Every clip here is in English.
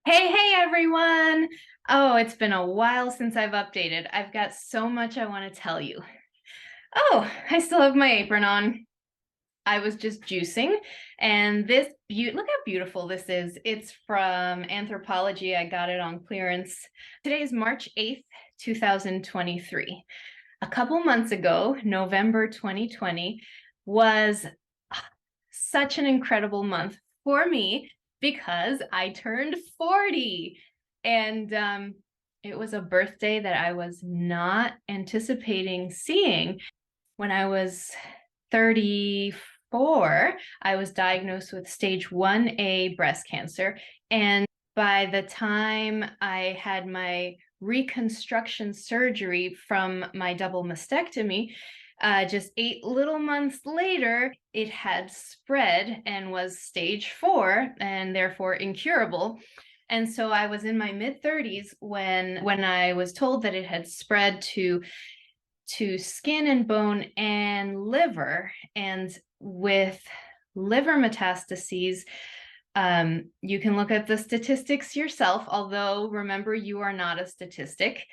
Hey everyone! Oh, it's been a while since I've updated. I've got so much I want to tell you. Oh, I still have my apron on. I was just juicing, and look how beautiful this is. It's from Anthropology. I got it on clearance. Today is March 8th, 2023. A couple months ago, November 2020, was such an incredible month for me because I turned 40. And it was a birthday that I was not anticipating seeing. When I was 34, I was diagnosed with stage 1A breast cancer. And by the time I had my reconstruction surgery from my double mastectomy, just 8 little months later, it had spread and was stage 4 and therefore incurable. And so I was in my mid-30s when I was told that it had spread to skin and bone and liver. And with liver metastases, you can look at the statistics yourself, although remember, you are not a statistic.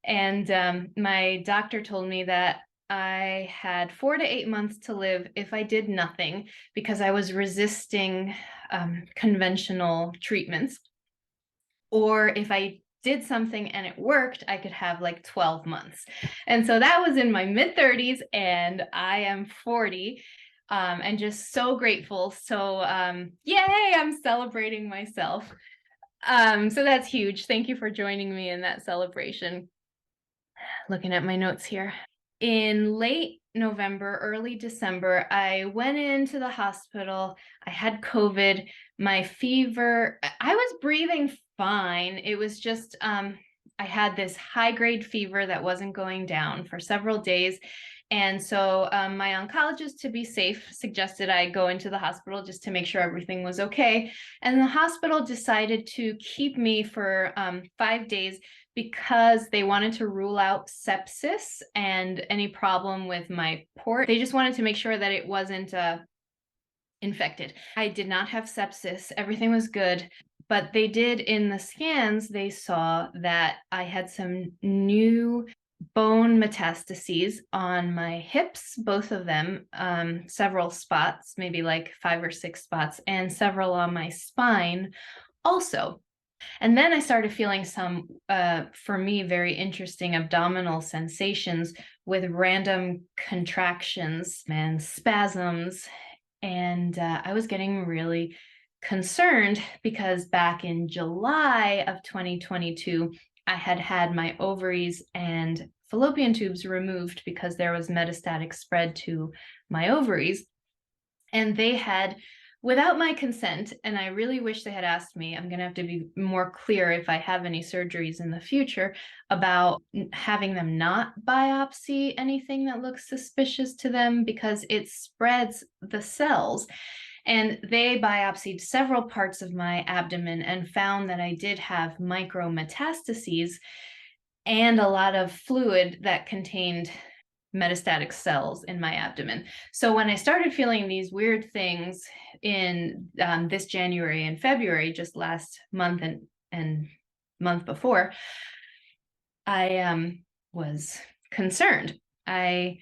And my doctor told me that I had 4 to 8 months to live if I did nothing because I was resisting conventional treatments. Or if I did something and it worked, I could have like 12 months. And so that was in my mid-30s, and I am 40. And just so grateful. So yay, I'm celebrating myself. So that's huge. Thank you for joining me in that celebration. Looking at my notes here. In late November, early December, I went into the hospital. I had COVID. My fever, I was breathing fine. It was just, I had this high grade fever that wasn't going down for several days. And so my oncologist, to be safe, suggested I go into the hospital just to make sure everything was okay. And the hospital decided to keep me for 5 days because they wanted to rule out sepsis and any problem with my port. They just wanted to make sure that it wasn't infected. I did not have sepsis. Everything was good. But they did, in the scans, they saw that I had some new bone metastases on my hips, both of them, several spots, maybe like 5 or 6 spots, and several on my spine also. And then I started feeling some, for me, very interesting abdominal sensations with random contractions and spasms. And I was getting really concerned because back in July of 2022, I had had my ovaries and fallopian tubes removed because there was metastatic spread to my ovaries. And they had, without my consent, and I really wish they had asked me, I'm going to have to be more clear if I have any surgeries in the future about having them not biopsy anything that looks suspicious to them because it spreads the cells. And they biopsied several parts of my abdomen and found that I did have micrometastases and a lot of fluid that contained metastatic cells in my abdomen. So when I started feeling these weird things in this January and February, just last month and month before, I was concerned. I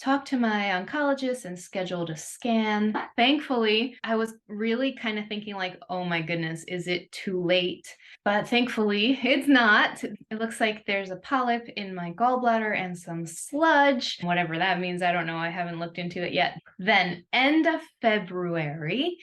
talked to my oncologist and scheduled a scan. Thankfully, I was really kind of thinking like, oh my goodness, is it too late? But thankfully, it's not. It looks like there's a polyp in my gallbladder and some sludge. Whatever that means, I don't know. I haven't looked into it yet. Then, end of February,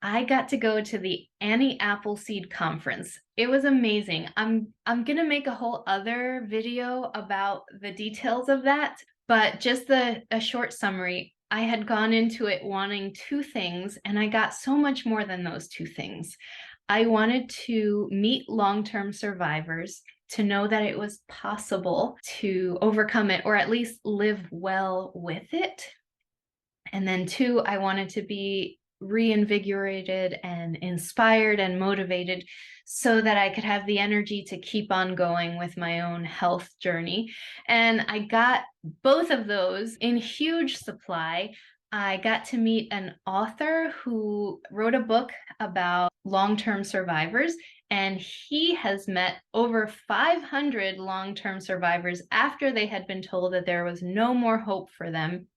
I got to go to the Annie Appleseed Conference. It was amazing. I'm gonna make a whole other video about the details of that, but just a short summary. I had gone into it wanting two things, and I got so much more than those two things. I wanted to meet long-term survivors, to know that it was possible to overcome it or at least live well with it. And then two, I wanted to be reinvigorated and inspired and motivated so that I could have the energy to keep on going with my own health journey. And I got both of those in huge supply. I got to meet an author who wrote a book about long-term survivors, and he has met over 500 long-term survivors after they had been told that there was no more hope for them.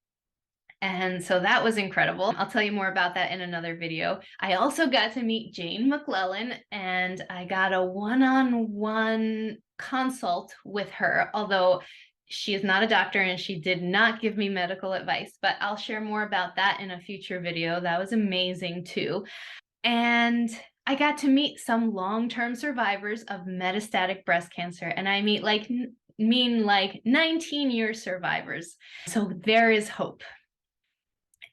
And so that was incredible. I'll tell you more about that in another video. I also got to meet Jane McClellan, and I got a one-on-one consult with her, although she is not a doctor and she did not give me medical advice, but I'll share more about that in a future video. That was amazing too. And I got to meet some long-term survivors of metastatic breast cancer, and I mean like 19-year survivors. So there is hope.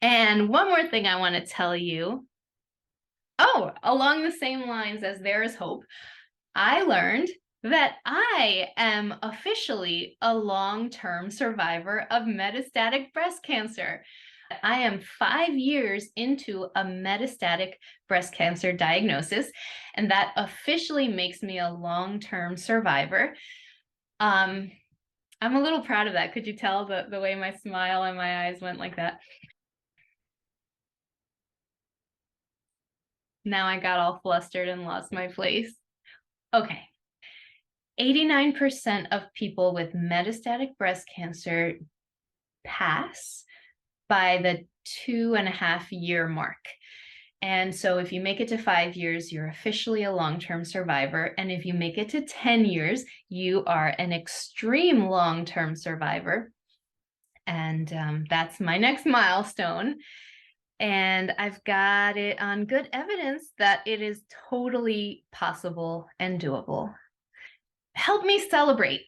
And one more thing I want to tell you. Oh, along the same lines as there is hope, I learned that I am officially a long-term survivor of metastatic breast cancer. I am 5 years into a metastatic breast cancer diagnosis, and that officially makes me a long-term survivor. I'm a little proud of that. Could you tell the way my smile and my eyes went like that? Now I got all flustered and lost my place. Okay. 89% of people with metastatic breast cancer pass by the 2.5-year mark. And so if you make it to 5 years, you're officially a long-term survivor. And if you make it to 10 years, you are an extreme long-term survivor. And that's my next milestone. And I've got it on good evidence that it is totally possible and doable. Help me celebrate.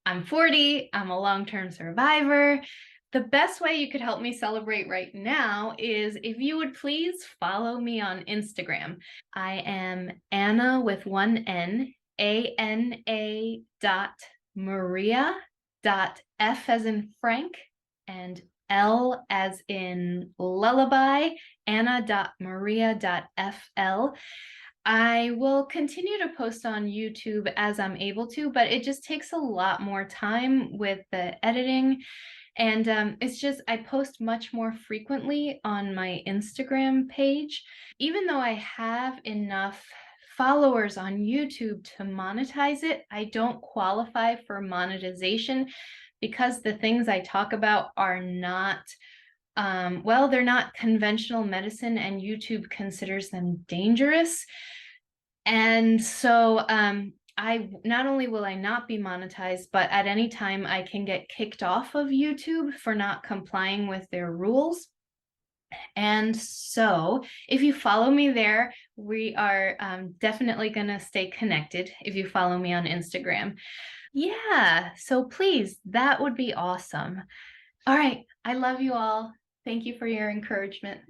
I'm 40, I'm a long-term survivor. The best way you could help me celebrate right now is if you would please follow me on Instagram. I am Anna with one N, ANA Maria F as in Frank, and L as in lullaby, Anna.Maria.FL. I will continue to post on YouTube as I'm able to, but it just takes a lot more time with the editing. And it's just, I post much more frequently on my Instagram page. Even though I have enough followers on YouTube to monetize it, I don't qualify for monetization because the things I talk about are not well, they're not conventional medicine, and YouTube considers them dangerous. And so I not only will I not be monetized, but at any time I can get kicked off of YouTube for not complying with their rules. And so if you follow me there, we are definitely going to stay connected if you follow me on Instagram. Yeah, so please, that would be awesome. All right, I love you all. Thank you for your encouragement.